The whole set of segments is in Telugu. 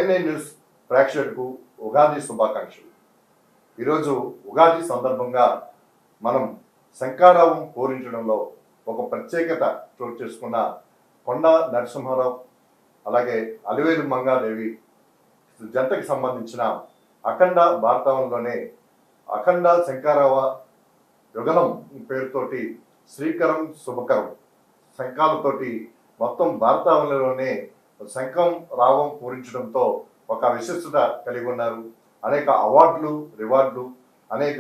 ప్రైమ్ నైన్ న్యూస్ ప్రేక్షకులకు ఉగాది శుభాకాంక్షలు. ఈరోజు ఉగాది సందర్భంగా మనం శంఖారావం పూరించడంలో ఒక ప్రత్యేకత చోటు చేసుకున్న కొండ నరసింహారావు అలాగే అలివేలు మంగాదేవి జంటకి సంబంధించిన అఖండ భారతావనంలోనే అఖండ శంఖారావ యుగలం పేరుతోటి శ్రీకరం శుభకరం శంఖాలతోటి మొత్తం భారతావనంలోనే శంఖం రావం పూరించడంతో ఒక విశిష్టత కలిగి ఉన్నారు. అనేక అవార్డులు రివార్డులు అనేక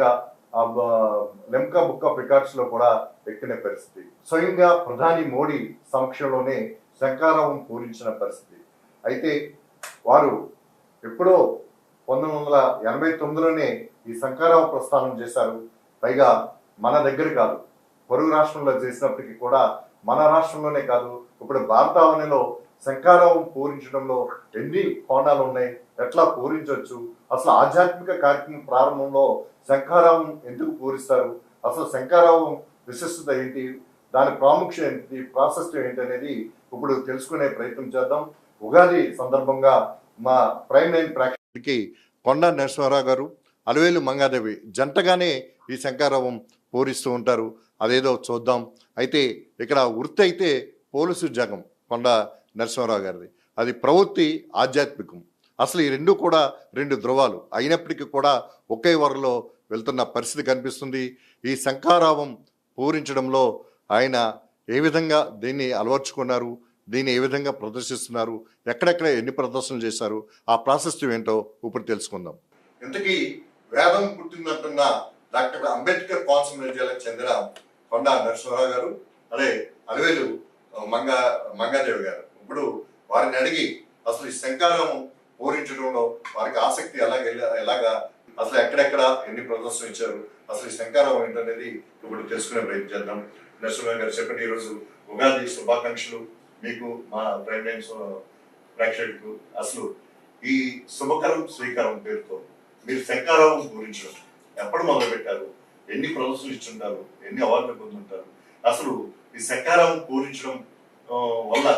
లెమ్కా బుక్ ఆఫ్ రికార్డ్స్లో కూడా ఎక్కిన పరిస్థితి. స్వయంగా ప్రధాని మోడీ సమక్షంలోనే శంఖారావం పూరించిన పరిస్థితి. అయితే వారు ఎప్పుడో 1989లోనే ఈ శంఖారావం ప్రస్థానం చేశారు. పైగా మన దగ్గర కాదు, పొరుగు రాష్ట్రంలో చేసినప్పటికీ కూడా మన రాష్ట్రంలోనే కాదు, ఇప్పుడు భారతావనిలో శంఖారావం పూరించడంలో ఎన్ని కోణాలు ఉన్నాయి, ఎట్లా పూరించవచ్చు, అసలు ఆధ్యాత్మిక కార్యక్రమం ప్రారంభంలో శంఖారావం ఎందుకు పూరిస్తారు, అసలు శంఖారావం విశిష్టత ఏంటి, దాని ప్రాముఖ్యత ఏంటి, ప్రాశస్త్యం ఏంటి అనేది ఇప్పుడు తెలుసుకునే ప్రయత్నం చేద్దాం. ఉగాది సందర్భంగా మా ప్రైమ్ నైన్ ప్రేక్షకుడికి కొండ నరసింహారావు గారు అలివేలు మంగాదేవి జంటగానే ఈ శంఖారావం పూరిస్తూ ఉంటారు. అదేదో చూద్దాం. అయితే ఇక్కడ వృత్తి అయితే పోలీసు ఉద్యోగం కొండ నరసింహారావు గారిది, అది ప్రవృత్తి ఆధ్యాత్మికం. అసలు ఈ రెండు కూడా రెండు ధృవాలు అయినప్పటికీ కూడా ఒకే వరలో వెళ్తున్న పరిస్థితి కనిపిస్తుంది. ఈ శంఖారావం పూరించడంలో ఆయన ఏ విధంగా దీన్ని అలవర్చుకున్నారు, దీన్ని ఏ విధంగా ప్రదర్శిస్తున్నారు, ఎక్కడెక్కడ ఎన్ని ప్రదర్శనలు చేశారు, ఆ ప్రాశస్త్యం ఏంటో ఇప్పుడు తెలుసుకుందాం. ఇంతకీ వేదం పుట్టిందంటున్న డాక్టర్ అంబేద్కర్ కాన్సన్ట్రేట్లకు చెందిన కొండ నరసింహారావు గారు అదే అలివేలు మంగాదేవి గారు ఇప్పుడు వారిని అడిగి అసలు ఈ శంఖారావం పూరించడంలో వారికి ఆసక్తి ఎలాగా అసలు ఎక్కడెక్కడ ఎన్ని ప్రదర్శనలు ఇచ్చారు, అసలు ఈ శంఖారావం ఏంటనేది ఇప్పుడు తెలుసుకునే ప్రయత్నం చేద్దాం. నరసింహారావు గారు చెప్పండి, ఈరోజు ఉగాది శుభాకాంక్షలు మీకు, మా ప్రైమ్ నైన్ ప్రేక్షకులకు. అసలు ఈ శుభకరం శ్రీకరం పేరుతో మీరు శంఖారావం పూరించడం ఎప్పుడు మొదలు పెట్టారు, ఎన్ని ప్రదర్శనలు ఇచ్చుంటారు, ఎన్ని అవార్డులు పొందుంటారు, అసలు ఈ శంఖారావం పూరించడం వల్ల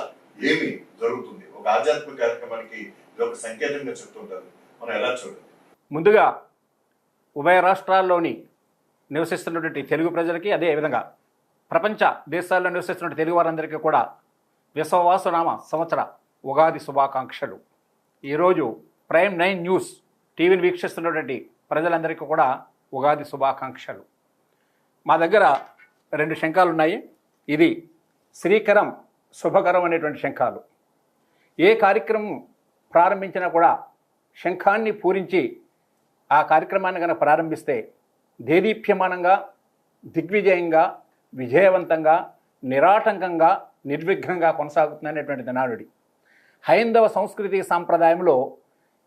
ఏమి జరుగుతుంది, ఒక ఆధ్యాత్మిక కార్యక్రమానికి ఇది ఒక సంకేతంగా చెప్తుంటారు, మనం ఎలా చూడాలి? ముందుగా ఉభయ రాష్ట్రాల్లోని నివసిస్తున్నటువంటి తెలుగు ప్రజలకి, అదే విధంగా ప్రపంచ దేశాల్లో నివసిస్తున్న తెలుగు వారందరికీ కూడా విశ్వవాసునామ సంవత్సర ఉగాది శుభాకాంక్షలు. ఈరోజు ప్రైమ్ నైన్ న్యూస్ టీవీని వీక్షిస్తున్నటువంటి ప్రజలందరికీ కూడా ఉగాది శుభాకాంక్షలు. మా దగ్గర రెండు శంఖాలు ఉన్నాయి. ఇది శ్రీకరం శుభకరం అనేటువంటి శంఖాలు. ఏ కార్యక్రమం ప్రారంభించినా కూడా శంఖాన్ని పూరించి ఆ కార్యక్రమాన్ని కనుక ప్రారంభిస్తే దేదీప్యమానంగా, దిగ్విజయంగా, విజయవంతంగా, నిరాటంకంగా, నిర్విఘ్నంగా కొనసాగుతుందనేటువంటిది నానుడి. హైందవ సంస్కృతి సాంప్రదాయంలో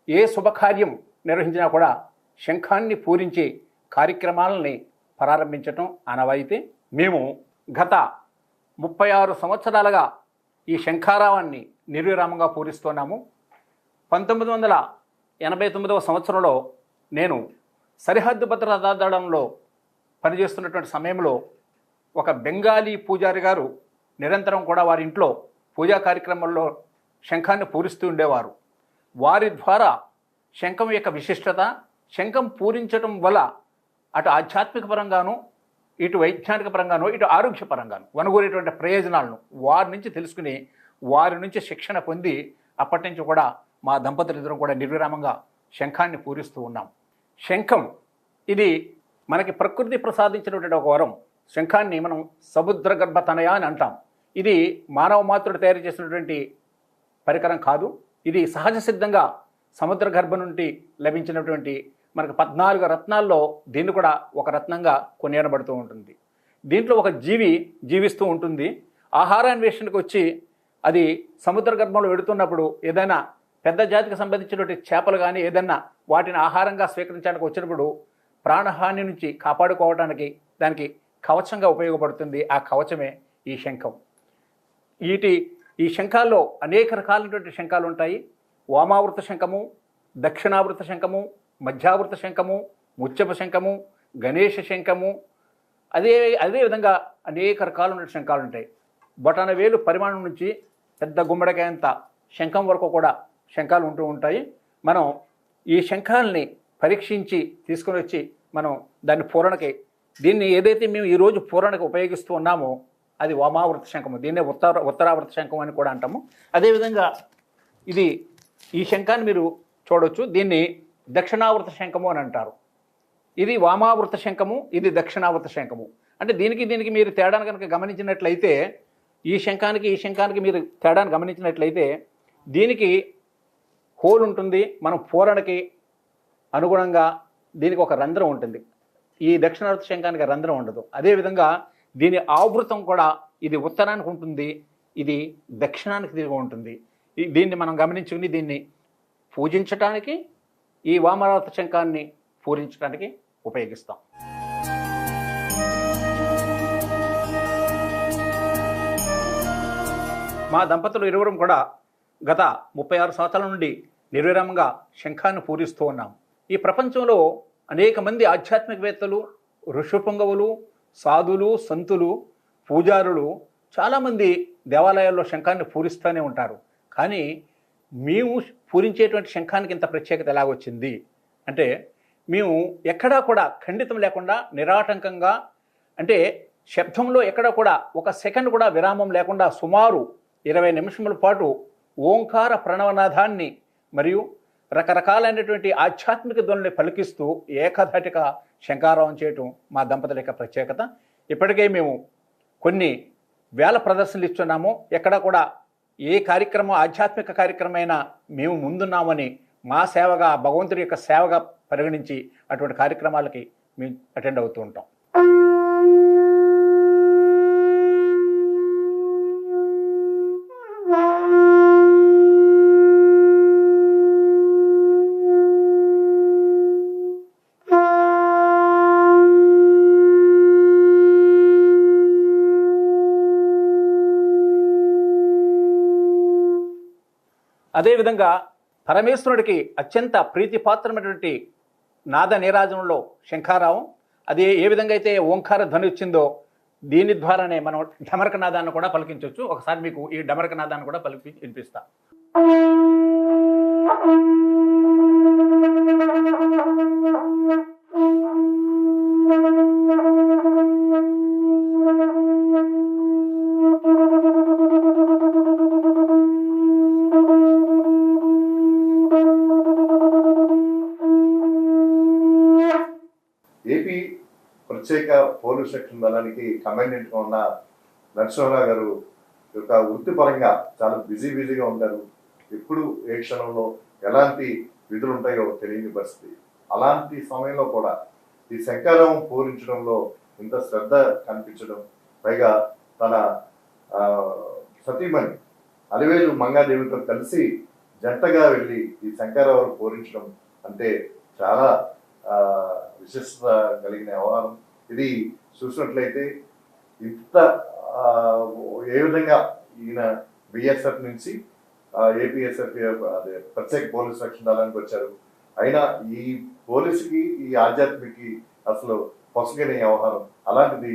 ఏ శుభకార్యం నిర్వహించినా కూడా శంఖాన్ని పూరించి కార్యక్రమాలని ప్రారంభించటం ఆనవాయితీ. మేము గత 36 సంవత్సరాలుగా ఈ శంఖారావాన్ని నిర్విరామంగా పూరిస్తున్నాము. 1989వ సంవత్సరంలో నేను సరిహద్దు భద్రతా దళంలో పనిచేస్తున్నటువంటి సమయంలో ఒక బెంగాలీ పూజారి గారు నిరంతరం కూడా వారి ఇంట్లో పూజా కార్యక్రమాల్లో శంఖాన్ని పూరిస్తూ ఉండేవారు. వారి ద్వారా శంఖం యొక్క విశిష్టత, శంఖం పూరించడం వల్ల అటు ఆధ్యాత్మిక పరంగాను, ఇటు వైజ్ఞానిక పరంగాను, ఇటు ఆరోగ్యపరంగాను వనగూరేటువంటి ప్రయోజనాలను వారి నుంచి తెలుసుకుని వారి నుంచి శిక్షణ పొంది అప్పటి నుంచి కూడా మా దంపతులిద్దరం కూడా నిర్విరామంగా శంఖాన్ని పూరిస్తూ ఉన్నాం. శంఖం ఇది మనకి ప్రకృతి ప్రసాదించినటువంటి ఒక వరం. శంఖాన్ని మనం సముద్ర గర్భతనయ అని అంటాం. ఇది మానవ మాతృడు తయారు చేసినటువంటి పరికరం కాదు. ఇది సహజ సిద్ధంగా సముద్ర గర్భం నుండి లభించినటువంటి మనకు 14 రత్నాల్లో దీన్ని కూడా ఒక రత్నంగా కొనియాడబడుతూ ఉంటుంది. దీంట్లో ఒక జీవి జీవిస్తూ ఉంటుంది. ఆహారాన్వేషణకు వచ్చి అది సముద్ర గర్భంలో వెడుతున్నప్పుడు ఏదైనా పెద్ద జాతికి సంబంధించినటువంటి చేపలు కానీ ఏదైనా వాటిని ఆహారంగా స్వీకరించడానికి వచ్చినప్పుడు ప్రాణహాని నుంచి కాపాడుకోవడానికి దానికి కవచంగా ఉపయోగపడుతుంది. ఆ కవచమే ఈ శంఖం. ఈ శంఖాల్లో అనేక రకాలైనటువంటి శంఖాలు ఉంటాయి. వామావృత శంఖము, దక్షిణావృత శంఖము, మధ్యావృత శంఖము, ముత్యప శంఖము, గణేష శంఖము, అదేవిధంగా అనేక రకాలైన శంఖాలు ఉంటాయి. బొటన వేలు పరిమాణం నుంచి పెద్ద గుమ్మడికాయంత శంఖం వరకు కూడా శంఖాలు ఉంటూ ఉంటాయి. మనం ఈ శంఖాలని పరీక్షించి తీసుకొని వచ్చి మనం దాన్ని పూరణకి, దీన్ని ఏదైతే మేము ఈరోజు పూరణకి ఉపయోగిస్తూ ఉన్నామో అది వామావృత శంఖము, దీన్నే ఉత్తరావృత శంఖం అని కూడా అంటాము. అదేవిధంగా ఇది ఈ శంఖాన్ని మీరు చూడవచ్చు, దీన్ని దక్షిణావృత శంఖము అని అంటారు. ఇది వామావృత శంఖము, ఇది దక్షిణావృత శంఖము. అంటే దీనికి మీరు తేడాను కనుక గమనించినట్లయితే, ఈ శంఖానికి మీరు తేడాను గమనించినట్లయితే దీనికి హోల్ ఉంటుంది, మనం పూరణకి అనుగుణంగా దీనికి ఒక రంధ్రం ఉంటుంది. ఈ దక్షిణావృత శంఖానికి రంధ్రం ఉండదు. అదేవిధంగా దీని ఆవృతం కూడా ఇది ఉత్తరానికి ఉంటుంది, ఇది దక్షిణానికి తిరిగి ఉంటుంది. దీన్ని మనం గమనించుకుని దీన్ని పూజించటానికి, ఈ వామావృత శంఖాన్ని పూజించడానికి ఉపయోగిస్తాం. మా దంపతులు ఇరువురం కూడా గత 36 సంవత్సరాల నుండి నిర్విరామంగా శంఖాన్ని పూజిస్తూ ఉన్నాం. ఈ ప్రపంచంలో అనేక మంది ఆధ్యాత్మికవేత్తలు, ఋషిపుంగవులు, సాధులు, సంతులు, పూజారులు చాలామంది దేవాలయాల్లో శంఖాన్ని పూరిస్తూనే ఉంటారు. కానీ మేము పూరించేటువంటి శంఖానికి ఇంత ప్రత్యేకత ఎలాగొచ్చింది అంటే, మేము ఎక్కడా కూడా ఖండితం లేకుండా నిరాటంకంగా, అంటే శబ్దంలో ఎక్కడా కూడా ఒక సెకండ్ కూడా విరామం లేకుండా సుమారు 20 నిమిషముల పాటు ఓంకార ప్రణవనాదాన్ని మరియు రకరకాలైనటువంటి ఆధ్యాత్మిక ధ్వనుల్ని పలికిస్తూ ఏకధాటిగా శంఖారావం చేయటం మా దంపతుల యొక్క ప్రత్యేకత. ఇప్పటికే మేము కొన్ని వేల ప్రదర్శనలు ఇస్తున్నాము. ఎక్కడ కూడా ఏ కార్యక్రమం, ఆధ్యాత్మిక కార్యక్రమమైనా మేము ముందున్నామని, మా సేవగా, భగవంతుడి యొక్క సేవగా పరిగణించి అటువంటి కార్యక్రమాలకి మేము అటెండ్ అవుతూ ఉంటాం. అదేవిధంగా పరమేశ్వరుడికి అత్యంత ప్రీతిపాత్రమైనటువంటి నాద నీరాజనంలో శంఖారావం, అది ఏ విధంగా అయితే ఓంకార ధ్వని వచ్చిందో దీని ద్వారానే మనం డమరక నాదాన్ని కూడా పలికించవచ్చు. ఒకసారి మీకు ఈ డమరక నాదాన్ని కూడా పలికి వినిపిస్తా. ఏపీ ప్రత్యేక పోలీస్ సెక్షన్ దళానికి కమాండెంట్గా ఉన్న నరసింహరావు గారు యొక్క వృత్తిపరంగా చాలా బిజీగా ఉంటారు. ఎప్పుడు ఏ క్షణంలో ఎలాంటి విధులు ఉంటాయో తెలియని పరిస్థితి. అలాంటి సమయంలో కూడా ఈ శంఖారావం పూరించడంలో ఇంత శ్రద్ధ కనిపించడం, పైగా తన సతీమణి అలివేలు మంగాదేవితో కలిసి జంటగా వెళ్ళి ఈ శంఖారావం పూరించడం అంటే చాలా విశిష్టత కలిగిన వ్యవహారం. ఇది చూసినట్లయితే ఇంత ఏ విధంగా ఈయన బిఎస్ఎఫ్ నుంచి ఏపీఎస్ఎఫ్ అదే ప్రత్యేక పోలీస్ సెక్షన్ దళానికి వచ్చారు. అయినా ఈ పోలీసుకి, ఈ ఆధ్యాత్మికి అసలు పొసగని వ్యవహారం. అలాంటిది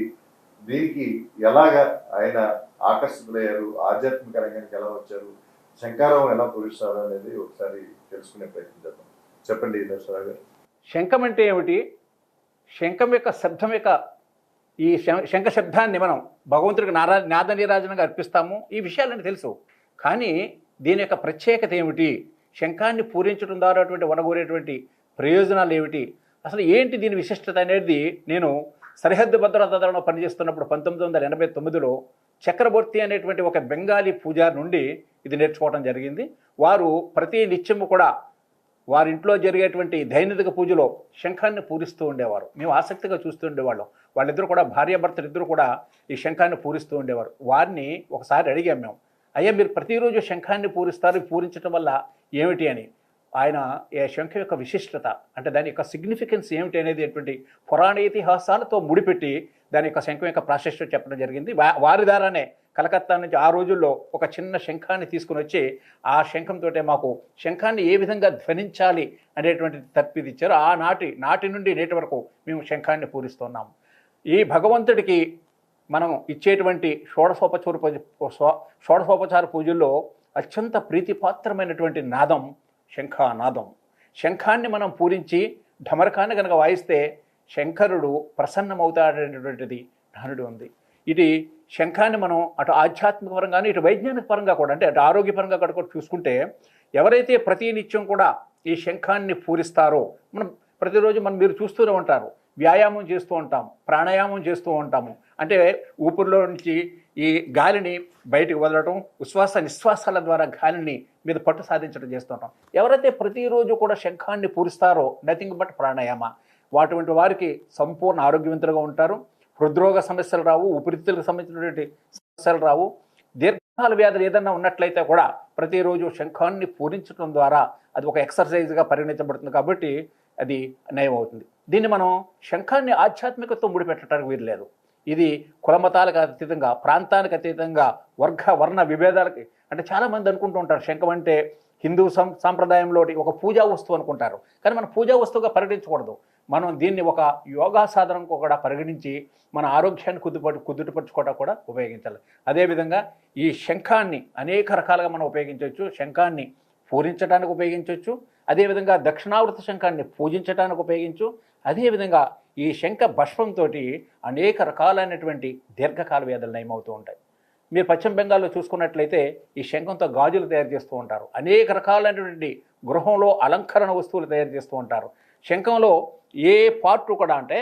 దీనికి ఎలాగా ఆయన ఆకర్షితులయ్యారు, ఆధ్యాత్మిక రంగానికి ఎలా వచ్చారు, శంఖారావం ఎలా పూరిస్తారు అనేది ఒకసారి తెలుసుకునే ప్రయత్నం చేద్దాం. చెప్పండి నరసింహరావు గారు. శంఖం అంటే ఏమిటి? శంఖం యొక్క శబ్దం యొక్క ఈ శంఖ శబ్దాన్ని మనం భగవంతుడికి నాద నీరాజనంగా అర్పిస్తాము. ఈ విషయాలన్నీ తెలుసు. కానీ దీని యొక్క ప్రత్యేకత ఏమిటి, శంఖాన్ని పూరించడం ద్వారా వనగూరేటువంటి ప్రయోజనాలు ఏమిటి, అసలు ఏంటి దీని విశిష్టత అనేది నేను సరిహద్దు భద్రతా దళంలో పనిచేస్తున్నప్పుడు 1989లో చక్రవర్తి అనేటువంటి ఒక బెంగాలీ పూజారి నుండి ఇది నేర్చుకోవడం జరిగింది. వారు ప్రతి నిత్యము కూడా వారింట్లో జరిగేటువంటి దైనందిక పూజలో శంఖాన్ని పూరిస్తూ ఉండేవారు. మేము ఆసక్తిగా చూస్తూ ఉండేవాళ్ళం. వాళ్ళిద్దరూ కూడా, భార్యాభర్తలు ఇద్దరు కూడా ఈ శంఖాన్ని పూరిస్తూ ఉండేవారు. వారిని ఒకసారి అడిగాం మేము, అయ్యా మీరు ప్రతిరోజు శంఖాన్ని పూరిస్తారు, పూరించడం వల్ల ఏమిటి అని. ఆయన ఈ శంఖం యొక్క విశిష్టత అంటే దాని యొక్క సిగ్నిఫికెన్స్ ఏమిటి అనేది అటువంటి పురాణ ఇతిహాసాలతో ముడిపెట్టి దాని యొక్క శంఖం యొక్క ప్రాశస్త్యం చెప్పడం జరిగింది. వారి ద్వారానే కలకత్తా నుంచి ఆ రోజుల్లో ఒక చిన్న శంఖాన్ని తీసుకుని వచ్చి ఆ శంఖంతో మాకు శంఖాన్ని ఏ విధంగా ధ్వనించాలి అనేటువంటి తర్ఫీదు ఇచ్చారు. నాటి నుండి నేటి వరకు మేము శంఖాన్ని పూరిస్తున్నాము. ఈ భగవంతుడికి మనం ఇచ్చేటువంటి షోడశోపచార పూజల్లో అత్యంత ప్రీతిపాత్రమైనటువంటి నాదం శంఖానాదం. శంఖాన్ని మనం పూరించి ఢమరకాన్ని కనుక వాయిస్తే శంకరుడు ప్రసన్నమవుతాడనేటువంటిది నానుడి ఉంది. ఇది శంఖాన్ని మనం అటు ఆధ్యాత్మిక పరంగాను ఇటు వైజ్ఞానిక పరంగా కూడా, అంటే అటు ఆరోగ్యపరంగా కూడా చూసుకుంటే ఎవరైతే ప్రతి నిత్యం కూడా ఈ శంఖాన్ని పూరిస్తారో, మనం ప్రతిరోజు మీరు చూస్తూనే ఉంటారు, వ్యాయామం చేస్తూ ఉంటాం, ప్రాణాయామం చేస్తూ ఉంటాము. అంటే ఊపిరిలో నుంచి ఈ గాలిని బయటికి వదలటం, ఉచ్ఛ్వాస నిశ్వాసాల ద్వారా గాలిని మీద పట్టు సాధించడం చేస్తుంటాం. ఎవరైతే ప్రతిరోజు కూడా శంఖాన్ని పూరిస్తారో నథింగ్ బట్ ప్రాణాయామ, అటువంటి వారికి సంపూర్ణ ఆరోగ్యవంతులుగా ఉంటారు. హృద్రోగ సమస్యలు రావు, ఊపిరితిత్తులకు సంబంధించినటువంటి సమస్యలు రావు. దీర్ఘకాల వ్యాధులు ఏదన్నా ఉన్నట్లయితే కూడా ప్రతిరోజు శంఖాన్ని పూరించడం ద్వారా అది ఒక ఎక్సర్సైజ్గా పరిగణించబడుతుంది, కాబట్టి అది నయం అవుతుంది. దీన్ని మనం శంఖాన్ని ఆధ్యాత్మికతతో ముడిపెట్టడానికి వీలు లేదు. ఇది కులమతాలకు అతీతంగా, ప్రాంతానికి అతీతంగా, వర్ణ విభేదాలకి, అంటే చాలామంది అనుకుంటూ ఉంటారు శంఖం అంటే హిందూ సాంప్రదాయంలో ఒక పూజా వస్తువు అనుకుంటారు. కానీ మనం పూజా వస్తువుగా పరిగణించకూడదు. మనం దీన్ని ఒక యోగా సాధనంగా కూడా పరిగణించి మన ఆరోగ్యాన్ని కుదుటపరుచుకోవడం కూడా ఉపయోగించాలి. అదేవిధంగా ఈ శంఖాన్ని అనేక రకాలుగా మనం ఉపయోగించవచ్చు. శంఖాన్ని పూరించడానికి ఉపయోగించవచ్చు, అదేవిధంగా దక్షిణావృత శంఖాన్ని పూజించడానికి ఉపయోగించు, అదేవిధంగా ఈ శంఖ భస్మంతో అనేక రకాలైనటువంటి దీర్ఘకాల వ్యాధులు నయమవుతూ ఉంటాయి. మీరు పశ్చిమ బెంగాల్లో చూసుకున్నట్లయితే ఈ శంఖంతో గాజులు తయారు చేస్తూ ఉంటారు. అనేక రకాలైనటువంటి గృహంలో అలంకరణ వస్తువులు తయారు చేస్తూ ఉంటారు. శంఖంలో ఏ పార్ట్ కూడా అంటే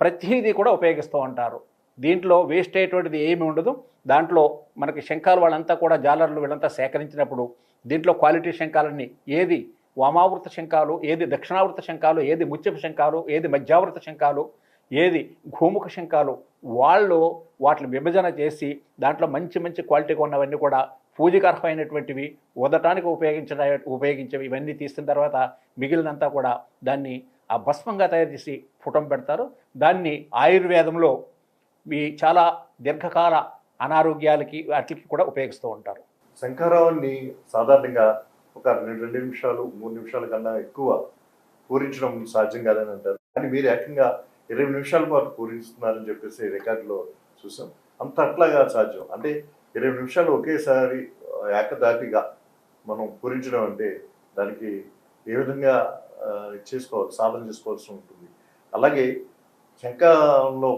ప్రతిదీ కూడా ఉపయోగిస్తూ ఉంటారు. దీంట్లో వేస్ట్ అయ్యేటువంటిది ఏమి ఉండదు. దాంట్లో మనకి శంఖాలు వాళ్ళంతా కూడా జాలర్లు వీళ్ళంతా సేకరించినప్పుడు దీంట్లో క్వాలిటీ శంఖాలన్నీ, ఏది వామావృత శంఖాలు, ఏది దక్షిణావృత శంఖాలు, ఏది ముత్యపు శంఖాలు, ఏది మధ్యావృత శంఖాలు, ఏది గోముఖ శంఖాలు, వాళ్ళు వాటిని విభజన చేసి దాంట్లో మంచి మంచి క్వాలిటీగా ఉన్నవన్నీ కూడా పూజకు అర్హమైనటువంటివి, ఊదటానికి ఉపయోగించేవి ఇవన్నీ తీసిన తర్వాత మిగిలినంతా కూడా దాన్ని ఆ భస్మంగా తయారు చేసి పుటం పెడతారు. దాన్ని ఆయుర్వేదంలో ఈ చాలా దీర్ఘకాల అనారోగ్యాలకి వాటికి కూడా ఉపయోగిస్తూ ఉంటారు. శంఖారావాన్ని సాధారణంగా ఒక 2 నిమిషాలు 3 నిమిషాల కన్నా ఎక్కువ పూరించడం సాధ్యం కాదని అంటారు. కానీ మీరు ఏకంగా 20 నిమిషాల పాటు పూరిస్తున్నారని చెప్పేసి రికార్డులో చూసాం. అంత అట్లాగా సాధ్యం అంటే 20 నిమిషాలు ఒకేసారి ఏకదాటిగా మనం పూరించడం అంటే దానికి ఏ విధంగా సాధన చేసుకోవాల్సి ఉంటుంది. అలాగే శంఖంలో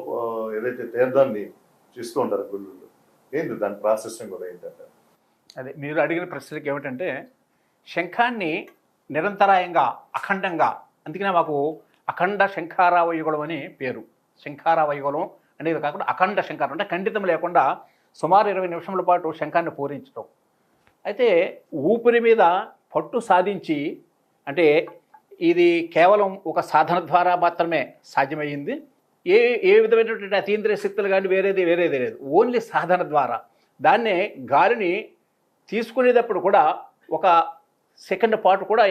ఏదైతే తీర్థాన్ని చేస్తూ ఉంటారు గుళ్ళల్లో, ఏంటి దాని ప్రాసెస్ కూడా ఏంటంటే, అదే మీరు అడిగిన ప్రశ్నకి ఏమిటంటే శంఖాన్ని నిరంతరాయంగా అఖండంగా, అందుకనే మాకు అఖండ శంఖారావ యుగళం అని పేరు. శంఖారావ యుగళం అనేది కాకుండా అఖండ శంఖారం అంటే ఖండితం లేకుండా సుమారు 20 నిమిషముల పాటు శంఖాన్ని పూరించడం. అయితే ఊపిరి మీద పట్టు సాధించి, అంటే ఇది కేవలం ఒక సాధన ద్వారా మాత్రమే సాధ్యమయ్యింది. ఏ విధమైనటువంటి అతీంద్రియ శక్తులు కానీ వేరేది లేదు, ఓన్లీ సాధన ద్వారా. దాన్నే గాలిని తీసుకునేటప్పుడు కూడా ఒక సెకండ్ పాటు కూడా